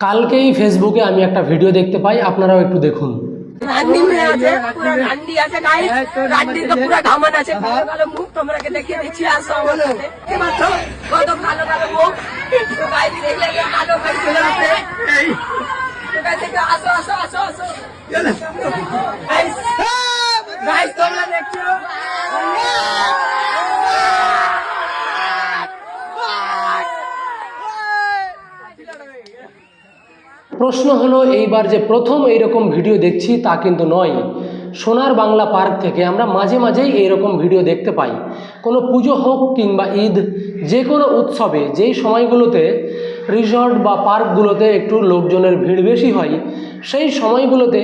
কালকেই ফেসবুকে আমি একটা ভিডিও দেখতে পাই, আপনারাও একটু দেখুন। রান্ডি মেয়ে আছে, পুরো রান্ডি আছে গাইস, রান্ডির তো পুরো ঘামান আছে, কালো কালো মুখ তোমাকে দেখিয়ে দিচ্ছি। আসো আমার সাথে, মাত্র কত কালো কালো মুখ, তো গাইস এই যে কালো গাইস চলে আসে, তো গাইস একটু আসো আসো আসো আসো গাইস, গাইস তোমরা দেখছো প্রশ্ন হলো, এইবার যে প্রথম এইরকম ভিডিও দেখছি তা কিন্তু নয়। সোনার বাংলা পার্ক থেকে আমরা মাঝে মাঝেই এইরকম ভিডিও দেখতে পাই। কোনো পুজো হোক কিংবা ঈদ, যে কোনো উৎসবে যেই সময়গুলোতে রিসর্ট বা পার্কগুলোতে একটু লোকজনের ভিড় বেশি হয়, সেই সময়গুলোতে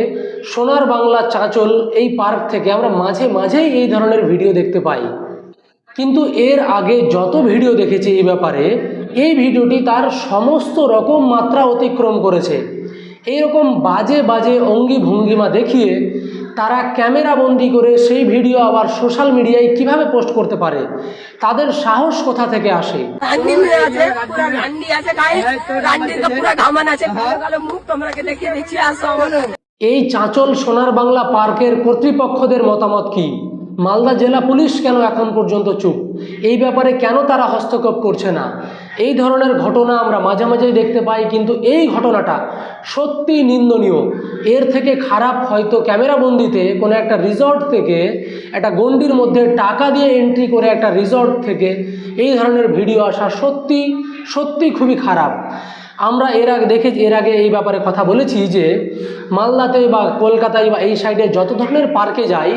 সোনার বাংলা চাঁচল এই পার্ক থেকে আমরা মাঝে মাঝেই এই ধরনের ভিডিও দেখতে পাই। কিন্তু এর আগে যত ভিডিও দেখেছি এই ব্যাপারে, এই ভিডিওটি তার সমস্ত রকম মাত্রা অতিক্রম করেছে। এইরকম বাজে বাজে অঙ্গি ভঙ্গিমা দেখিয়ে তারা ক্যামেরা বন্দি করে সেই ভিডিও আবার সোশ্যাল মিডিয়ায় কিভাবে পোস্ট করতে পারে, তাদের সাহস কোথা থেকে আসে? রান্ডি মেয়ে আছে, পুরো রান্ডি আছে গাইস, রান্ডির তো পুরো ঘামান আছে, কালো কালো মুখ তোমাকে দেখিয়ে দিচ্ছি। আসো আমার সাথে। এই চাঁচল সোনার বাংলা পার্কের কর্তৃপক্ষদের মতামত কি? মালদা জেলা পুলিশ কেন এখন পর্যন্ত চুপ? এই ব্যাপারে কেন তারা হস্তক্ষেপ করছে না? এই ধরনের ঘটনা আমরা মাঝে মাঝেই দেখতে পাই, কিন্তু এই ঘটনাটা সত্যি নিন্দনীয়। এর থেকে খারাপ হয়তো ক্যামেরাবন্দিতে কোনো একটা রিসর্ট থেকে, একটা গণ্ডির মধ্যে টাকা দিয়ে এন্ট্রি করে একটা রিসর্ট থেকে এই ধরনের ভিডিও আসা সত্যি সত্যি খুবই খারাপ। আমরা এর আগে এই ব্যাপারে কথা বলেছি যে মালদাতে বা কলকাতায় বা এই সাইডে যত ধরনের পার্কে যাই,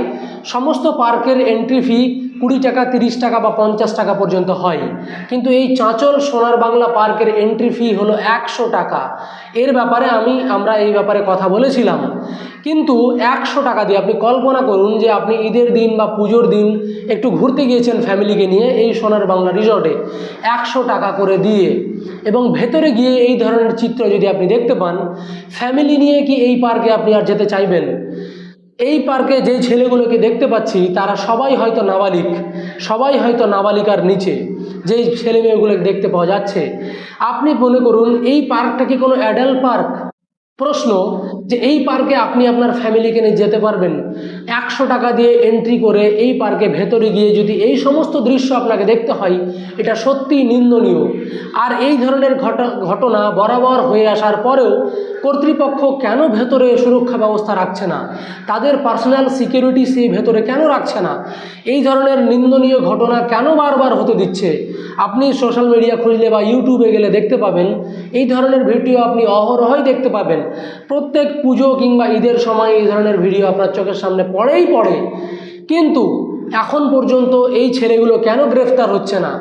সমস্ত পার্কের এন্ট্রি ফি 20 টাকা, 30 টাকা বা 50 টাকা পর্যন্ত হয়। কিন্তু এই চাঁচল সোনার বাংলা পার্কের এন্ট্রি ফি হলো 100 টাকা। এর ব্যাপারে আমরা এই ব্যাপারে কথা বলেছিলাম। কিন্তু 100 টাকা দিয়ে আপনি কল্পনা করুন যে আপনি ঈদের দিন বা পুজোর দিন একটু ঘুরতে গিয়েছেন ফ্যামিলিকে নিয়ে এই সোনার বাংলা রিসর্টে, 100 টাকা করে দিয়ে, এবং ভেতরে গিয়ে এই ধরনের চিত্র যদি আপনি দেখতে পান, ফ্যামিলি নিয়ে কি এই পার্কে আপনি আর যেতে চাইবেন? এই পার্কে যে ছেলেগুলোকে দেখতে পাচ্ছি তারা সবাই হয়তো নাবালিক, সবাই হয়তো নাবালিকার নিচে যেই ছেলে মেয়েগুলোকে দেখতে পাওয়া যাচ্ছে। আপনি মনে করুন এই পার্কটা কি কোনো অ্যাডাল্ট পার্ক? প্রশ্ন যে এই পার্কে আপনি আপনার ফ্যামিলিকে নিয়ে যেতে পারবেন? 100 টাকা দিয়ে এন্ট্রি করে এই পার্কে ভেতরে গিয়ে যদি এই সমস্ত দৃশ্য আপনাকে দেখতে হয়, এটা সত্যিই নিন্দনীয়। আর এই ধরনের ঘটনা বরাবর হয়ে আসার পরেও কর্তৃপক্ষ কেন ভেতরে সুরক্ষা ব্যবস্থা রাখছে না? তাদের পার্সোনাল সিকিউরিটি সেই ভেতরে কেন রাখছে না? এই ধরনের নিন্দনীয় ঘটনা কেন বারবার হতে দিচ্ছে? আপনি সোশ্যাল মিডিয়া খুঁজলে বা ইউটিউবে গেলে দেখতে পাবেন, এই ধরনের ভিডিও আপনি অহরহই দেখতে পাবেন। প্রত্যেক পুজো কিংবা ঈদের সময় এই ধরনের ভিডিও আপনার চোখের সামনে পড়ে। কিন্তু এখন পর্যন্ত এই ছেলেগুলো কেন গ্রেফতার হচ্ছে না?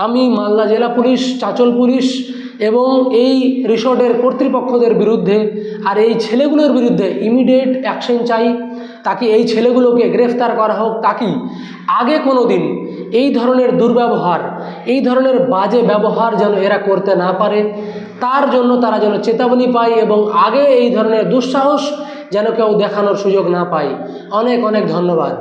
আমি মালদা জেলা পুলিশ, চাঁচল পুলিশ এবং এই রিসর্টের কর্তৃপক্ষদের বিরুদ্ধে আর এই ছেলেগুলোর বিরুদ্ধে ইমিডিয়েট অ্যাকশন চাই। তাকে এই ছেলেগুলোকে গ্রেফতার করা হোক, তাকে আগে কোনো দিন এই ধরনের দুর্ব্যবহার, এই ধরনের বাজে ব্যবহার যেন এরা করতে না পারে, তার জন্য তারা যেন চেতাবনী পায় এবং আগে এই ধরনের দুঃসাহস যেন কেউ দেখানোর সুযোগ না পায়। অনেক অনেক ধন্যবাদ।